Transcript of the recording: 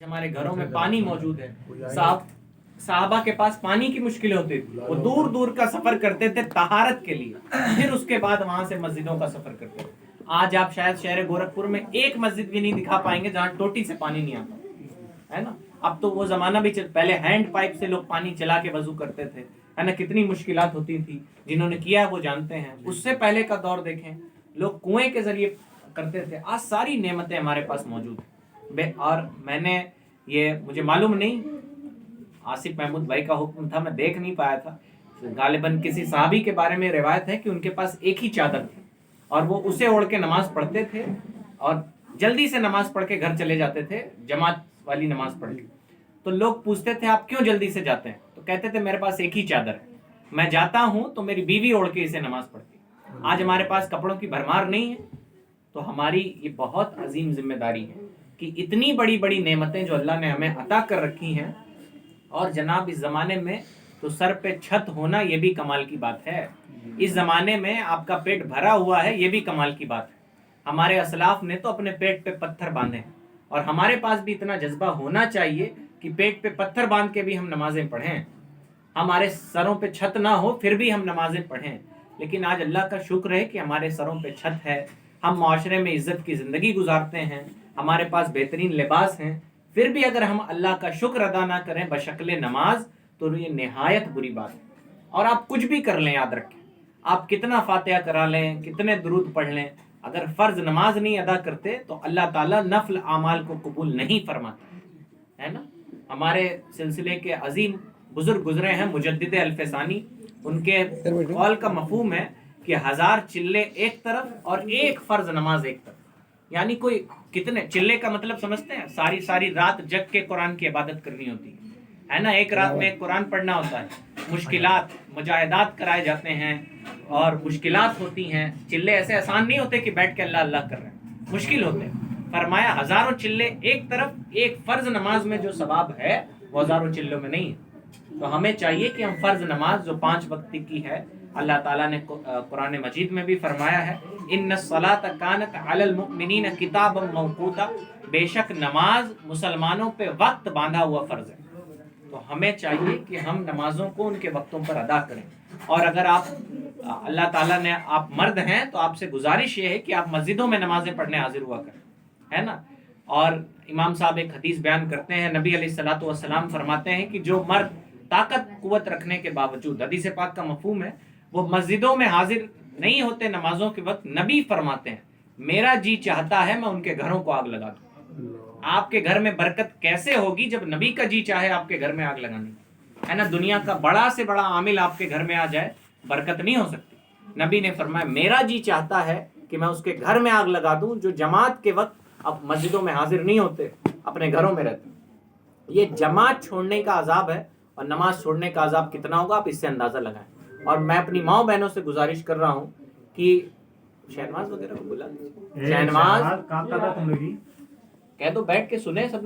हमारे घरों में पानी मौजूद है। साहबा के पास पानी की मुश्किलें होती थी, वो दूर दूर का सफर करते थे तहारत के लिए, फिर उसके बाद वहां से मस्जिदों का सफर करते थे। आज आप शायद शहर गोरखपुर में एक मस्जिद भी नहीं दिखा पाएंगे जहां टोटी से पानी नहीं आता है ना। अब तो वो जमाना भी पहले हैंड पाइप से लोग पानी चला के वजू करते थे, है ना। कितनी मुश्किलात होती थी, जिन्होंने किया वो जानते हैं। उससे पहले का दौर देखें, लोग कुएं के जरिए करते थे। आज सारी नेमतें हमारे पास मौजूद है। और मुझे मालूम नहीं, आसिफ महमूद भाई का हुक्म था, मैं देख नहीं पाया था। गालिबन किसी साहबी के बारे में रिवायत है कि उनके पास एक ही चादर थी और वो उसे ओढ़ के नमाज पढ़ते थे और जल्दी से नमाज पढ़ के घर चले जाते थे, जमात वाली नमाज पढ़ के। तो लोग पूछते थे आप क्यों जल्दी से जाते हैं, तो कहते थे मेरे पास एक ही चादर है, मैं जाता हूं तो मेरी बीवी ओढ़ के इसे नमाज पढ़ती। आज हमारे पास कपड़ों की भरमार नहीं है, तो हमारी ये बहुत अजीम जिम्मेदारी है कि इतनी बड़ी बड़ी नेमतें जो अल्लाह ने हमें अता कर रखी हैं, और जनाब इस ज़माने में तो सर पे छत होना ये भी कमाल की बात है। इस ज़माने में आपका पेट भरा हुआ है, ये भी कमाल की बात है। हमारे असलाफ ने तो अपने पेट पे पत्थर बांधे, और हमारे पास भी इतना जज्बा होना चाहिए कि पेट पे पत्थर बांध के भी हम नमाजें पढ़ें। हमारे सरों पे छत ना हो फिर भी हम नमाजें पढ़ें। लेकिन आज अल्लाह का शुक्र है कि हमारे सरों पे छत है, हम माशरे में इज्जत की ज़िंदगी गुजारते हैं, हमारे पास बेहतरीन लिबास हैं। फिर भी अगर हम अल्लाह का शुक्र अदा ना करें बशक्ल नमाज, तो ये निहायत बुरी बात है। और आप कुछ भी कर लें, याद रखें, आप कितना फातिहा करा लें, कितने दुरूद पढ़ लें, अगर फ़र्ज नमाज नहीं अदा करते तो अल्लाह ताला नफल आमाल को कबूल नहीं फरमाता, है ना। हमारे सिलसिले के अजीम बुजुर्ग गुजरे हैं मुजद्दिद अल्फसानी, उनके कौल का मफहूम है कि 1000 चिल्ले एक तरफ और एक फ़र्ज नमाज एक तरफ। यानी कोई कितने चिल्ले का मतलब समझते हैं, सारी सारी रात जग के कुरान की इबादत करनी होती है ना। एक रात में एक कुरान पढ़ना होता है, मुश्किलात मुजाहिदात कराए जाते हैं और मुश्किलात होती हैं। चिल्ले ऐसे आसान नहीं होते कि बैठ के अल्लाह अल्लाह कर रहे हैं, मुश्किल होते हैं। फरमाया 1000 चिल्ले एक तरफ, एक फ़र्ज नमाज में जो सवाब है वो 1000 चिल्लों में नहीं है। तो हमें चाहिए कि हम फ़र्ज नमाज जो 5 वक्त की है, अल्लाह ताला ने कुरान मजीद में भी फरमाया है, इन्ना सलात कानत अलल मुमिनीन किताबम मौकूता, बेशक नमाज मुसलमानों पे वक्त बांधा हुआ फ़र्ज है। तो हमें चाहिए कि हम नमाजों को उनके वक्तों पर अदा करें। और अगर आप अल्लाह ताला ने, आप मर्द हैं तो आपसे गुजारिश ये है कि आप मस्जिदों में नमाजें पढ़ने हाजिर हुआ करें, है ना। और इमाम साहब एक हदीस बयान करते हैं, नबी अलैहिस्सलातु वस्सलाम फरमाते हैं कि जो मर्द ताकत कुव्वत रखने के बावजूद, हदीस पाक का मफहूम है, वो मस्जिदों में हाजिर नहीं होते नमाजों के वक्त, नबी फरमाते हैं मेरा जी चाहता है मैं उनके घरों को आग लगा दूं। आपके घर में बरकत कैसे होगी जब नबी का जी चाहे आपके घर में आग लगानी, है ना। दुनिया का बड़ा से बड़ा आमिल आपके घर में आ जाए, बरकत नहीं हो सकती। नबी ने फरमाया मेरा जी चाहता है कि मैं उसके घर में आग लगा दूं जो जमात के वक्त अब मस्जिदों में हाजिर नहीं होते, अपने घरों में रहते। ये जमात छोड़ने का अजाब है, और नमाज छोड़ने का अजाब कितना होगा आप इससे अंदाजा लगाएं। और मैं अपनी माँ बहनों से गुजारिश कर रहा हूँ कि शहनवाज वगैरह को बुला, शहनवाज कह दो बैठ के सुने सब।